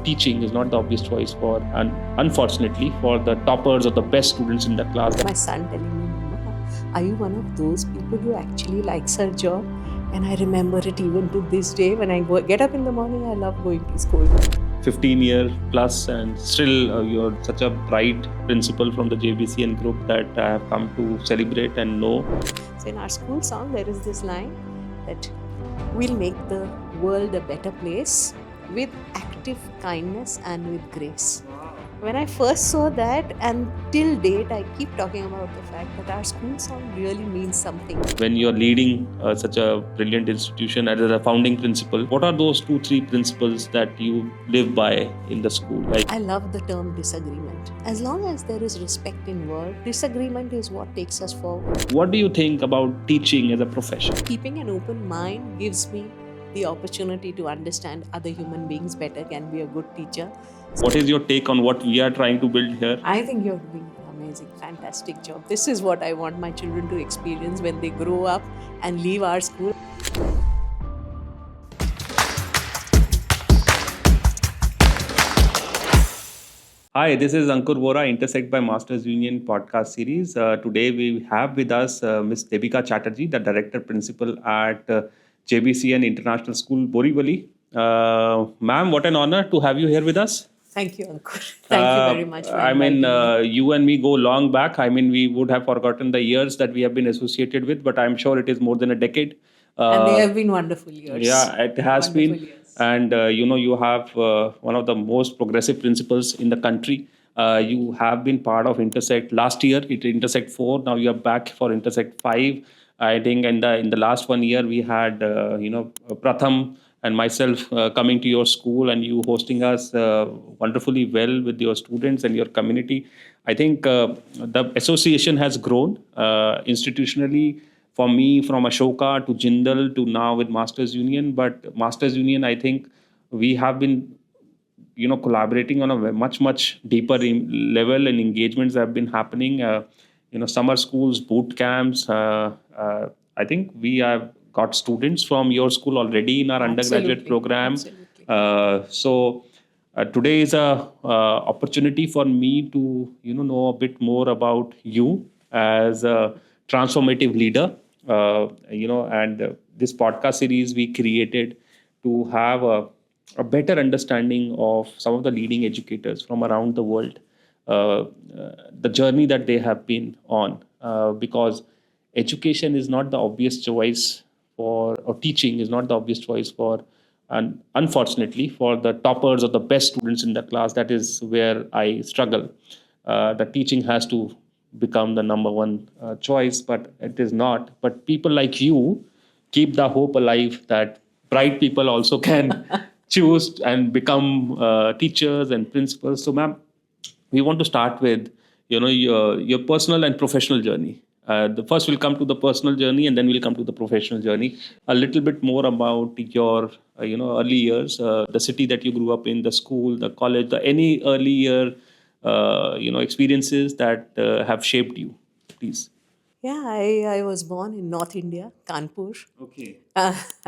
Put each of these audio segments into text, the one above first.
teaching is not the obvious choice for, and unfortunately, for the toppers or the best students in the class. My son telling me, Mama, are you one of those people who actually likes her job? And I remember it even to this day. When I get up in the morning, I love going to school. 15 year plus, and still you're such a bright principal from the JBCN group that I have come to celebrate and know. So in our school song, there is this line that we'll make the world a better place with active kindness and with grace. When I first saw that, and till date, I keep talking about the fact that our school song really means something. When you're leading such a brilliant institution as a founding principal, what are those 2-3 principles that you live by in the school? I love the term disagreement. As long as there is respect involved, disagreement is what takes us forward. What do you think about teaching as a profession? Keeping an open mind gives me the opportunity to understand other human beings better, can be a good teacher. What is your take on what we are trying to build here? I think you're doing an amazing, fantastic job. This is what I want my children to experience when they grow up and leave our school. Hi, this is Ankur Vora, Intersect by Masters Union podcast series. Today we have with us Ms. Debika Chatterji, the Director Principal at JBCN International School, Borivali. Ma'am, what an honor to have you here with us. Thank you, Ankur. Thank you very much. You and me go long back. We would have forgotten the years that we have been associated with, but I'm sure it is more than a decade. And they have been wonderful years. Yeah, it has been. Years. And, you have one of the most progressive principals in the country. You have been part of Intersect last year, Intersect 4. Now you are back for Intersect 5. I think in the last 1 year, we had, Pratham and myself coming to your school and you hosting us wonderfully well with your students and your community. I think the association has grown institutionally for me, from Ashoka to Jindal to now with Masters Union. But Masters Union, I think we have been collaborating on a much deeper level, and engagements have been happening. Summer schools, boot camps. I think we have got students from your school already in our undergraduate program. So today is a opportunity for me to know a bit more about you as a transformative leader. And this podcast series we created to have a better understanding of some of the leading educators from around the world, the journey that they have been on, because education is not the obvious choice or teaching is not the obvious choice for, and unfortunately for the toppers or the best students in the class. That is where I struggle. The teaching has to become the number one choice, but it is not. But people like you keep the hope alive that bright people also can choose and become teachers and principals. So, ma'am, we want to start with your personal and professional journey. The first we'll come to the personal journey, and then we'll come to the professional journey. A little bit more about your early years, the city that you grew up in, the school, the college, any early year experiences that have shaped you, please. Yeah, I was born in North India, Kanpur. Okay.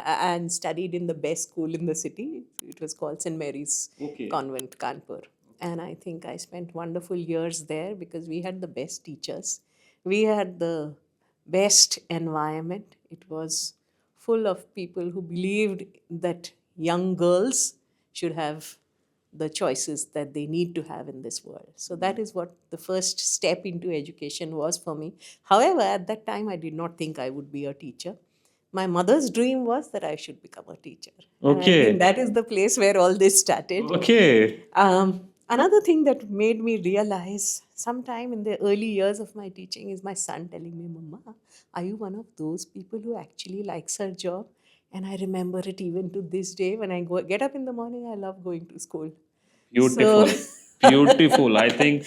And studied in the best school in the city. It was called St. Mary's Convent, Kanpur. And I think I spent wonderful years there because we had the best teachers. We had the best environment. It was full of people who believed that young girls should have the choices that they need to have in this world. So that is what the first step into education was for me. However, at that time, I did not think I would be a teacher. My mother's dream was that I should become a teacher. Okay. And I think that is the place where all this started. Okay. Another thing that made me realize sometime in the early years of my teaching is my son telling me, Mama, are you one of those people who actually likes her job? And I remember it even to this day. When I get up in the morning, I love going to school. Beautiful. Beautiful. I think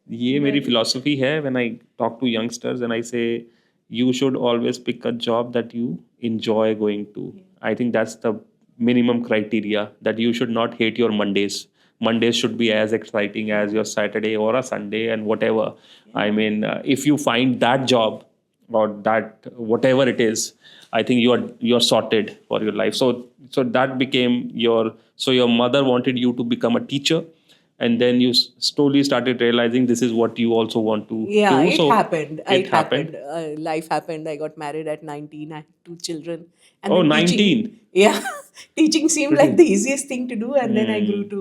ये मेरी philosophy है. When I talk to youngsters and I say, you should always pick a job that you enjoy going to. Yeah. I think that's the minimum criteria, that you should not hate your Mondays. Mondays should be as exciting as your Saturday or a Sunday and whatever. Yeah. If you find that job about that, whatever it is, I think you're sorted for your life. So that became your mother wanted you to become a teacher, and then you slowly started realizing this is what you also want to Yeah, do. it So happened. it It happened. happened. Life happened. I got married at 19. I had two children. And Oh, then teaching, 19. yeah, teaching seemed like the Pretty. easiest thing to do. And then I grew to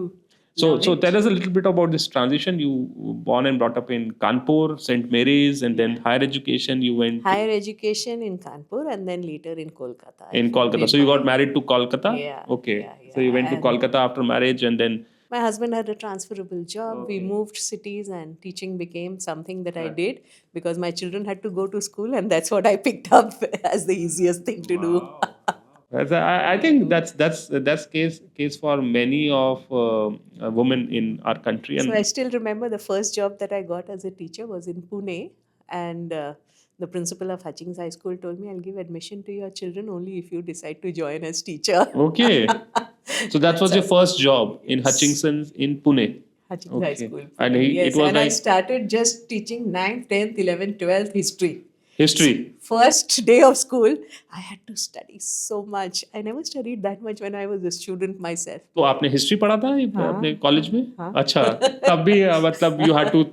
love So it. tell us a little bit about this transition. You were born and brought up in Kanpur, St. Mary's, and then higher education. You went Higher education in Kanpur and then later in Kolkata. I in Kolkata. did So you got my, married to Kolkata. yeah, Okay. yeah, So you went yeah. to And Kolkata after marriage, and then my husband had a transferable job. We moved cities and teaching became something that I did because my children had to go to school and that's what I picked up as the easiest thing to do. I think that's case for many of women in our country, So I and still remember the first job that I got as a teacher was in Pune, and the principal of Hutchings High School told me, "I'll give admission to your children only if you decide to join as teacher." okay. So that That's was your how. first job in Yes, Hutchinson's in Pune. Hutchings High Okay, School, and Pune. it Yes, was and I like started just teaching 9th, 10th, 11th, 12th history. So history. first day of school, I had to study so much. I never studied that much when I was a student myself. तो आपने history पढ़ा था अपने हाँ, college में? हाँ. अच्छा, तब भी मतलब you had to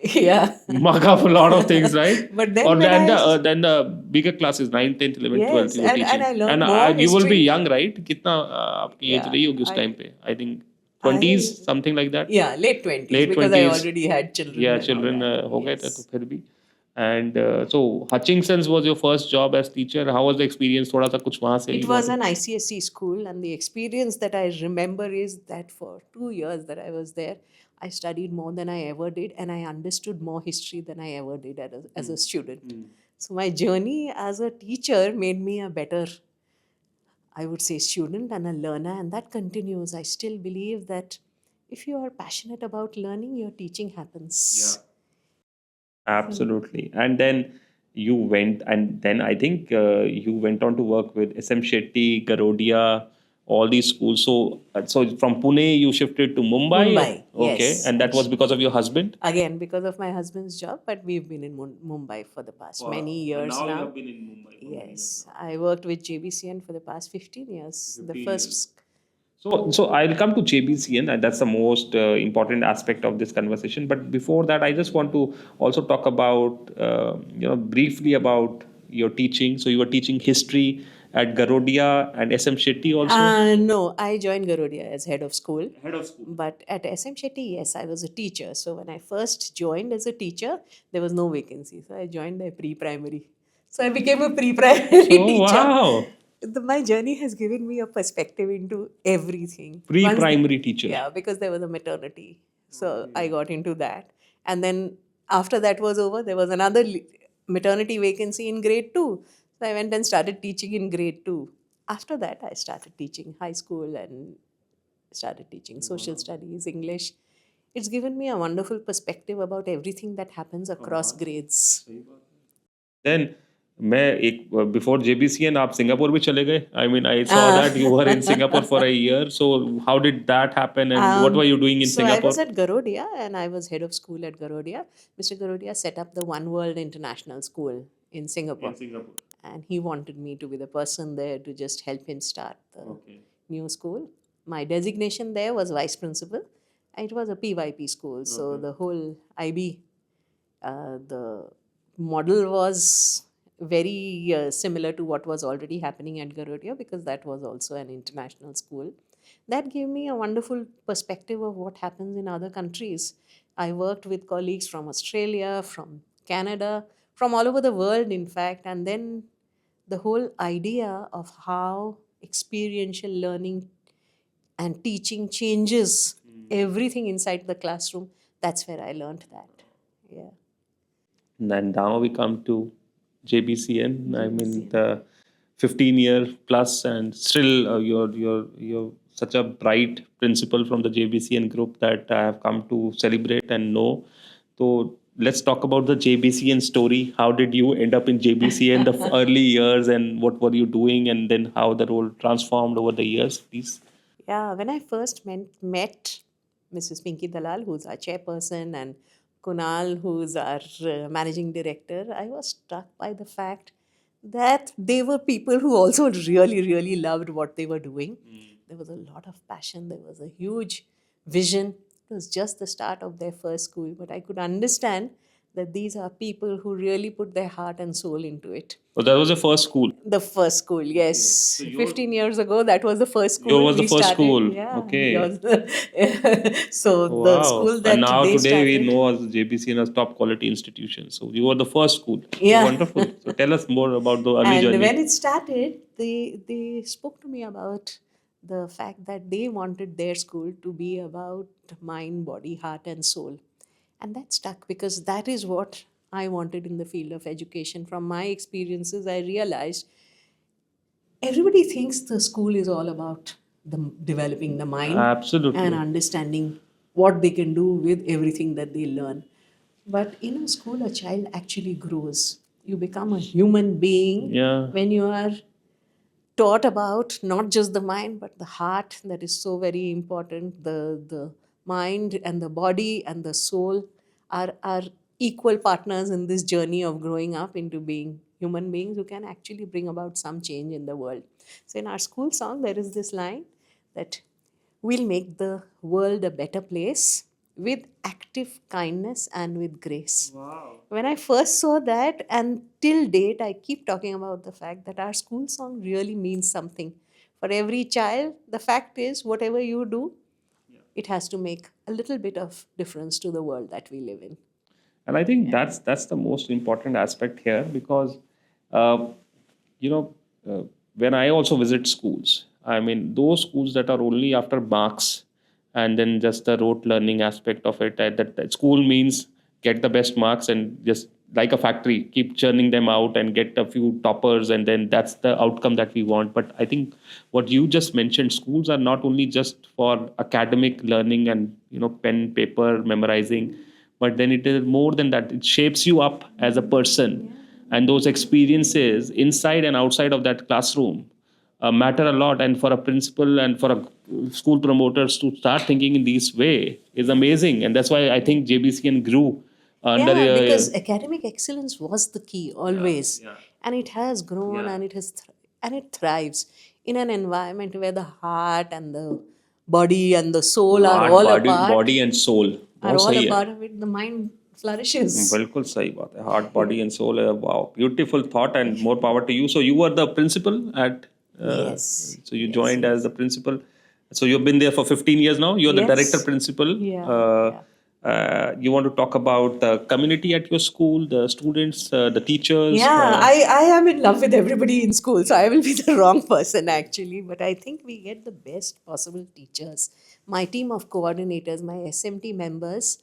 Yeah. mug up a lot of things, right? But Or then when I then the bigger classes 9th, 10th, 11th, 12th yes, you were and teaching. I learned And more you will be history. young, right? कितना आपकी as Yeah, रही होगी उस I time पे? I think 20s, I something like that. yeah, late 20s Late because I 20s. already had children Yeah, and all children that. हो गए थे तो Yes. फिर भी. And so Hutchinson's was your first job as teacher. How was the experience? थोड़ा सा कुछ वहाँ से It you was want to. an ICSE school, and the experience that I remember is that for 2 years that I was there, I studied more than I ever did, and I understood more history than I ever did as a student. So my journey as a teacher made me a better, I would say, student and a learner, and that continues. I still believe that if you are passionate about learning, your teaching happens. Absolutely. And then you went, and then I think you went on to work with SM Shetty, Garodia, all these schools. So from Pune, you shifted to Mumbai. Mumbai, Okay. yes. And that was because of your husband? Again, because of my husband's job, but we've been in Mumbai for the past many And years now you now. have been in Mumbai for many years Yes, now. I worked with JBCN for the past 15 years. The 15 years. first, So I'll come to JBCN, and that's the most important aspect of this conversation. But before that, I just want to also talk about, briefly about your teaching. So you were teaching history at Garodia and SM Shetty also. no, I joined Garodia as head of school. Head of school. But at SM Shetty, yes, I was a teacher. So when I first joined as a teacher, there was no vacancy. So I joined a pre-primary. So I became a pre-primary Oh teacher. wow! My journey has given me a perspective into everything. Pre-primary teacher. Yeah, because there was a maternity. So I got into that. And then after that was over, there was another maternity vacancy in grade two. So I went and started teaching in grade two. After that, I started teaching high school and started teaching social studies, English. It's given me a wonderful perspective about everything that happens across grades. Then मैं एक before JBCN आप Singapore भी चले गए. I mean, I saw that you were in Singapore for a year. So how did that happen, and what were you doing in So I Singapore? was at Garodia and I was head of school at Garodia. Mr. Garodia set up the One World International School in Singapore. And he wanted me to be the person there to just help him start the new school. My designation there was vice principal. And it was a PYP school. So the whole IB, the model was very similar to what was already happening at Garodia because that was also an international school. That gave me a wonderful perspective of what happens in other countries. I worked with colleagues from Australia, from Canada, from all over the world, in fact, and then the whole idea of how experiential learning and teaching changes everything inside the classroom, that's where I learned that. Yeah. And now we come to JBCN. I mean, the 15-year plus, and still you're such a bright principal from the JBCN group that I have come to celebrate and know. So let's talk about the JBCN story. How did you end up in JBCN, the early years, and what were you doing, and then how the role transformed over the years, please? Yeah, when I first met Mrs. Pinky Dalal, who's our chairperson and Kunal, who's our managing director, I was struck by the fact that they were people who also really, really loved what they were doing. There was a lot of passion, there was a huge vision. It was just the start of their first school, but I could understand that these are people who really put their heart and soul into it. So that was your first school. The first school, yes. So your 15 years ago, that was the first your school was the we first started. school. Yeah, Okay. yours. So the Wow. school And that now they today we started. know as JBCN as top quality institution. So you were the first school. So Yeah. wonderful. So tell us more about the early And journey. when it started, they spoke to me about the fact that they wanted their school to be about mind, body, heart, and soul. And that stuck because that is what I wanted in the field of education. From my experiences, I realized everybody thinks the school is all about developing the mind and Absolutely. understanding what they can do with everything that they learn. But in a school, a child actually grows. You become a human being Yeah. when you are taught about not just the mind but the heart. That is so very important. The mind and the body and the soul are equal partners in this journey of growing up into being human beings who can actually bring about some change in the world. So in our school song there is this line that we'll make the world a better place with active kindness and with grace. Wow. When I first saw that, and till date, I keep talking about the fact that our school song really means something. For every child, the fact is, whatever you do, it has to make a little bit of difference to the world that we live in. And I think that's the most important aspect here because, uh, you know, uh, when I also visit schools, I mean those schools that are only after marks and then just the rote learning aspect of it. That school means get the best marks and just like a factory, keep churning them out and get a few toppers, and then that's the outcome that we want. But I think what you just mentioned, schools are not only just for academic learning and pen, paper, memorizing, but then it is more than that. It shapes you up as a person, and those experiences inside and outside of that classroom matter a lot. And for a principal and for a school promoters to start thinking in this way is amazing, and that's why I think JBCN grew under Yeah, because academic excellence was the key always, yeah. and it has grown Yeah. and and it thrives in an environment where the heart and the body and the soul are heart all a body part, body and soul are बहुत all a सही है. part of it. The mind flourishes. बिल्कुल सही बात है. Heart body and soul. Wow, beautiful thought and more power to you. So you were the principal at Yes, so you yes, joined as yes, the principal. So you've been there for 15 years now. You're the director yes. principal. Yeah, yeah. You want to talk about the community at your school, the students, the teachers? Yeah, I am in love with everybody in school, so I will be the wrong person actually. But I think we get the best possible teachers. My team of coordinators, my SMT members,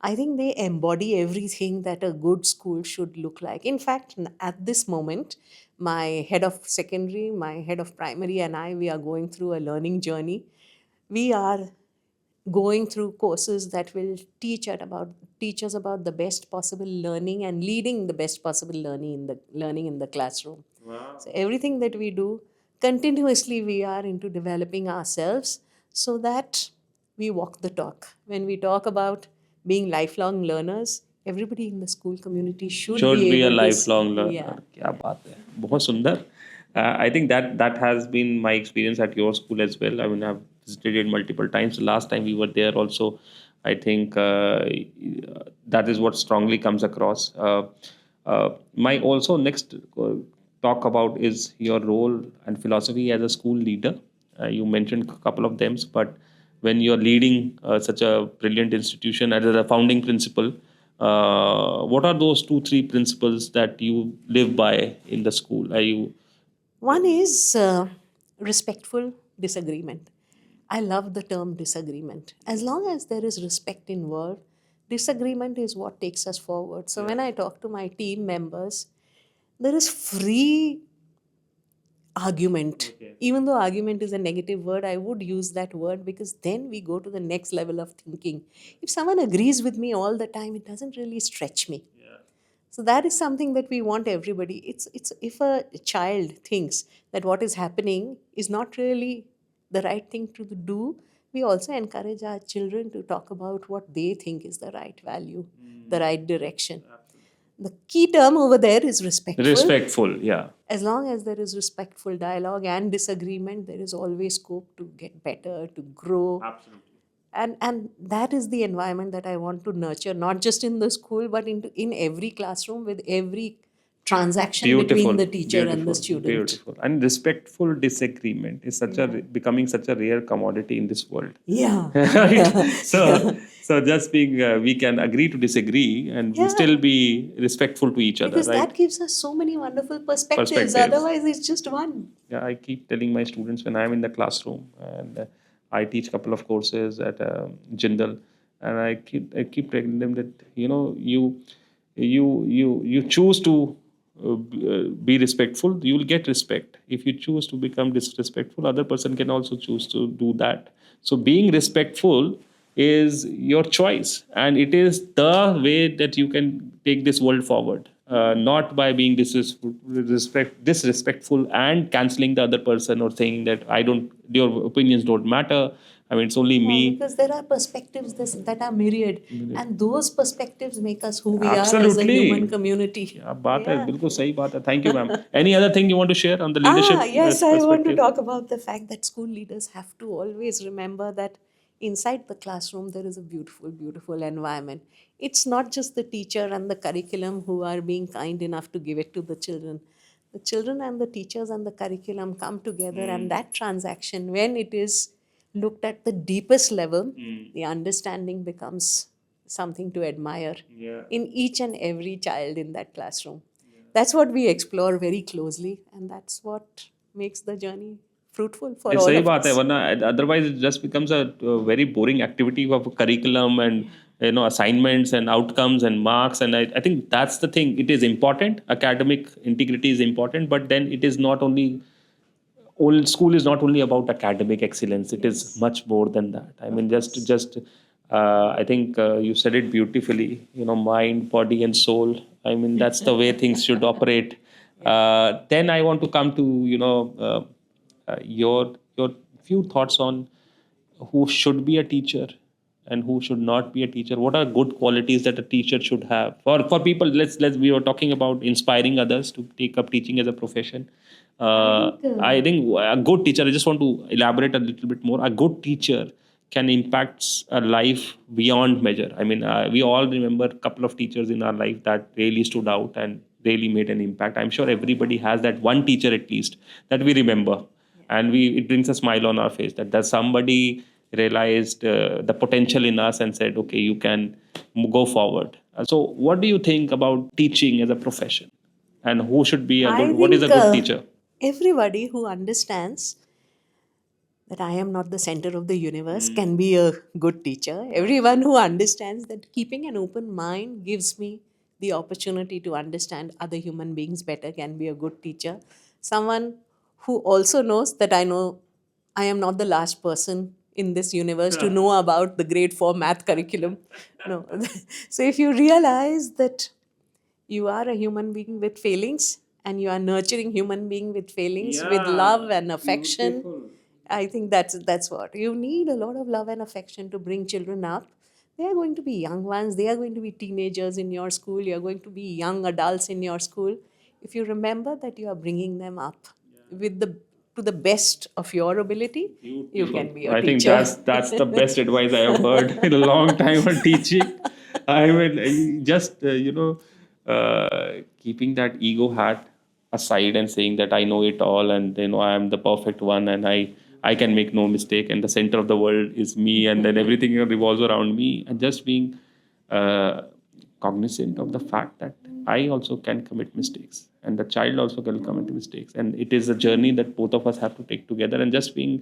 I think they embody everything that a good school should look like. In fact, at this moment, my head of secondary, my head of primary, and I, we are going through a learning journey. We are going through courses that will teach us about the best possible learning and leading the best possible learning in the classroom. Wow. So everything that we do continuously we are into developing ourselves so that we walk the talk. When we talk about being lifelong learners, everybody in the school community should Should be be a able to lifelong yeah. learner. क्या बात है, बहुत सुंदर. I think that has been my experience at your school as well. I mean, I've visited it multiple times. Last time we were there also, I think that is what strongly comes across. My also next talk about is your role and philosophy as a school leader. You mentioned a couple of them, but when you're leading such a brilliant institution as a founding principal, what are those two, three principles that you live by in the school? Are you One is respectful disagreement. I love the term disagreement. As long as there is respect involved, disagreement is what takes us forward. So when I talk to my team members, there is free argument. Okay. Even though argument is a negative word, I would use that word because then we go to the next level of thinking. If someone agrees with me all the time, it doesn't really stretch me. So that is something that we want everybody. It's if a child thinks that what is happening is not really the right thing to do, we also encourage our children to talk about what they think is the right value, the right direction. The key term over there is respectful. Respectful, yeah. As long as there is respectful dialogue and disagreement, there is always scope to get better, to grow. Absolutely. And that is the environment that I want to nurture, not just in the school, but in every classroom, with every transaction between the teacher and the student. Beautiful. And respectful disagreement is becoming such a rare commodity in this world. Yeah. Right? So just being, we can agree to disagree and we still be respectful to each other, Because right? that gives us so many wonderful perspectives. Otherwise, it's just one. Yeah, I keep telling my students when I'm in the classroom, and I teach a couple of courses at Jindal, and I keep telling them that you choose to be respectful, you will get respect. If you choose to become disrespectful, other person can also choose to do that. So being respectful is your choice, and it is the way that you can take this world forward. Not by being disrespectful and canceling the other person, or saying that your opinions don't matter. I mean, it's only me. Because there are perspectives that are myriad, and those perspectives make us who we are as a Absolutely. human community. क्या बात है, बिल्कुल सही बात है. Thank you, ma'am. Any other thing you want to share on the leadership? Yes, I want to perspective? talk about the fact that school leaders have to always remember that inside the classroom there is a beautiful, beautiful environment. It's not just the teacher and the curriculum who are being kind enough to give it to the children. The children and the teachers and the curriculum come together, and that transaction, when it is looked at the deepest level, the understanding becomes something to admire in each and every child in that classroom. That's what we explore very closely, and that's what makes the journey fruitful for all सही of बात है, us. वरना otherwise it just becomes a very boring activity of curriculum and assignments and outcomes and marks. And I think that's the thing. It is important. Academic integrity is important, but then it is not only. Old school is not only about academic excellence. It is much more than that. I mean, just I think you said it beautifully. Mind, body, and soul. I mean, that's the way things should operate. Then I want to come to your few thoughts on who should be a teacher and who should not be a teacher. What are good qualities that a teacher should have? For people, let's we were talking about inspiring others to take up teaching as a profession. I think a good teacher, I just want to elaborate a little bit more. A good teacher can impact a life beyond measure. I mean, we all remember a couple of teachers in our life that really stood out and really made an impact. I'm sure everybody has that one teacher at least that we remember, and it brings a smile on our face that somebody realized the potential in us and said, okay, you can go forward. So what do you think about teaching as a profession, and who should be what is a good teacher? Everybody who understands that I am not the center of the universe can be a good teacher. Everyone who understands that keeping an open mind gives me the opportunity to understand other human beings better can be a good teacher. Someone who also knows that I am not the last person in this universe to know about the grade 4 math curriculum. No. So if you realize that you are a human being with failings, and you are nurturing human being with failings with love and affection, I think that's what you need. A lot of love and affection to bring children up. They are going to be young ones, they are going to be teenagers in your school, you are going to be young adults in your school. If you remember that you are bringing them up with to the best of your ability, you can be a teacher. I think that's the best advice I have heard in a long time on teaching. I mean, just keeping that ego hat aside and saying that I know it all, and I am the perfect one, and I can make no mistake, and the center of the world is me, and then everything revolves around me, and just being cognizant of the fact that I also can commit mistakes, and the child also can commit mistakes, and it is a journey that both of us have to take together, and just being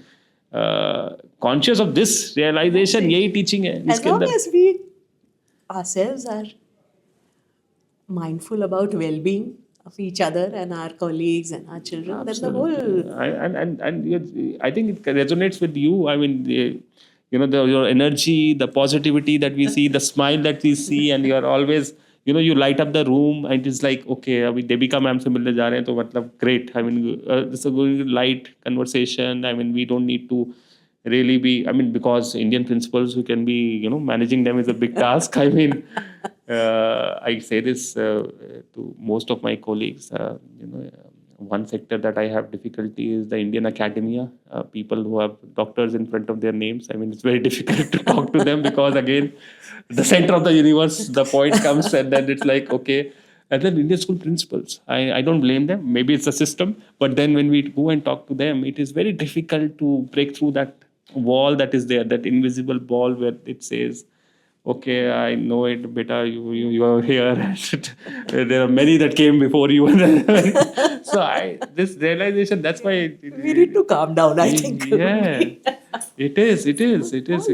conscious of this realization. यही teaching है As long as we ourselves are mindful about well-being of each other and our colleagues and our children, then the whole I think it resonates with you. I mean, your energy, the positivity that we see, the smile that we see, and you are always, you light up the room, and it's like, okay, अभी Debika ma'am से मिलने जा रहे हैं, तो मतलब great. I mean, this is a good light conversation. I mean, we don't need to really be, I mean, because Indian principals who can be, managing them is a big task. I mean, I say this to most of my colleagues. One sector that I have difficulty is the Indian academia. People who have doctors in front of their names. I mean, it's very difficult to talk to them because, again, the center of the universe, the point comes, and then it's like, okay. And then Indian school principals, I don't blame them. Maybe it's a system. But then when we go and talk to them, it is very difficult to break through that wall that is there, that invisible wall where it says, okay, I know it, beta, you are here. There are many that came before you. So this realization, that's why. We need to calm down, I think. Yeah, it is.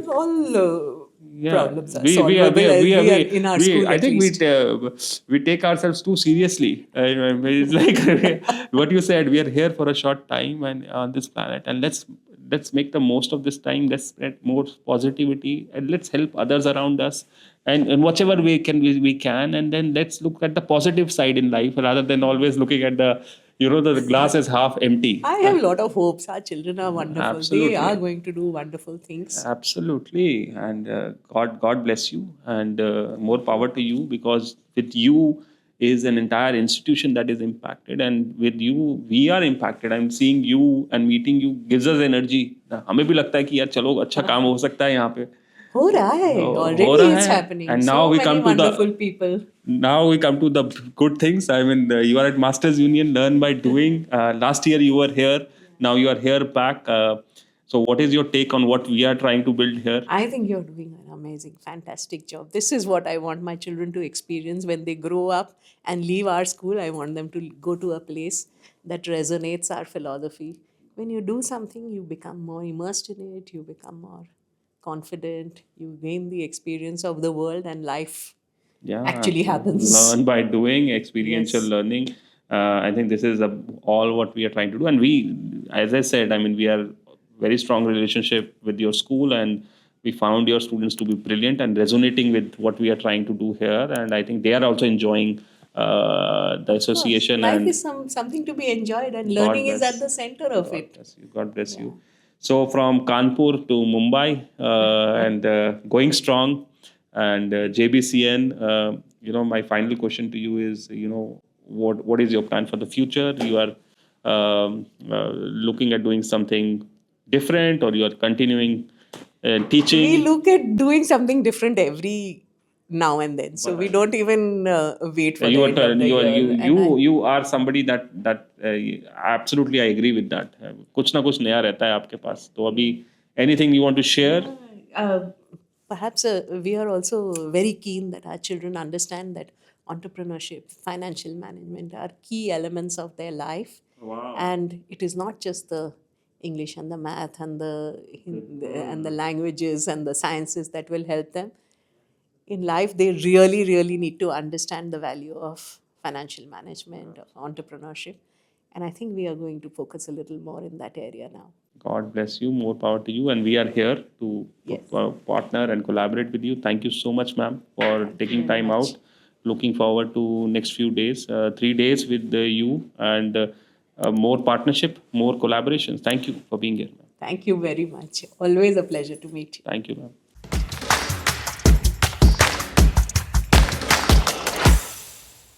All Yeah, problems are we solvable in our school, I at think least. we take ourselves too seriously. It's like what you said. We are here for a short time and on this planet, and let's make the most of this time. Let's spread more positivity and let's help others around us, and in whichever way we can, and then let's look at the positive side in life rather than always looking at the glass is half empty. I have a lot of hopes. Our children are wonderful. Absolutely. They are going to do wonderful things. Absolutely, and God bless you, and more power to you, because with you is an entire institution that is impacted, and with you we are impacted. I'm seeing you and meeting you gives us energy. हमें भी लगता है कि यार चलो अच्छा काम हो सकता है यहाँ पे. हो रहा है. हो Already रहा it's है. happening. And So now we many come to wonderful people. Now we come to the good things. I mean, you are at Masters Union, learn by doing. Last year you were here. Now you are here back. So what is your take on what we are trying to build here? I think you're doing an amazing, fantastic job. This is what I want my children to experience when they grow up and leave our school. I want them to go to a place that resonates our philosophy. When you do something, you become more immersed in it, you become more confident, you gain the experience of the world, and life actually happens. Learn by doing, experiential Yes. learning. I think this is all what we are trying to do. And we, as I said, I mean, we are very strong relationship with your school, and we found your students to be brilliant and resonating with what we are trying to do here. And I think they are also enjoying the association. Life and is something to be enjoyed, and God learning is bless. at the center of it. God bless you. So from Kanpur to Mumbai, and going strong, and JBCN. My final question to you is, what is your plan for the future? You are looking at doing something different, or you are continuing teaching? We look at doing something different every now and then, so we don't even wait for the end of the year. You are somebody that absolutely I agree with that. कुछ ना कुछ नया रहता है आपके पास. तो अभी anything you want to share? Perhaps we are also very keen that our children understand that entrepreneurship, financial management are key elements of their life. Wow. And it is not just the English and the math and the languages and the sciences that will help them. In life, they really, really need to understand the value of financial management, of entrepreneurship. And I think we are going to focus a little more in that area now. God bless you. More power to you. And we are here to partner and collaborate with you. Thank you so much, ma'am, for taking time out. Looking forward to next few days, 3 days with you, and more partnership, more collaborations. Thank you for being here, ma'am. Thank you very much. Always a pleasure to meet you. Thank you, ma'am.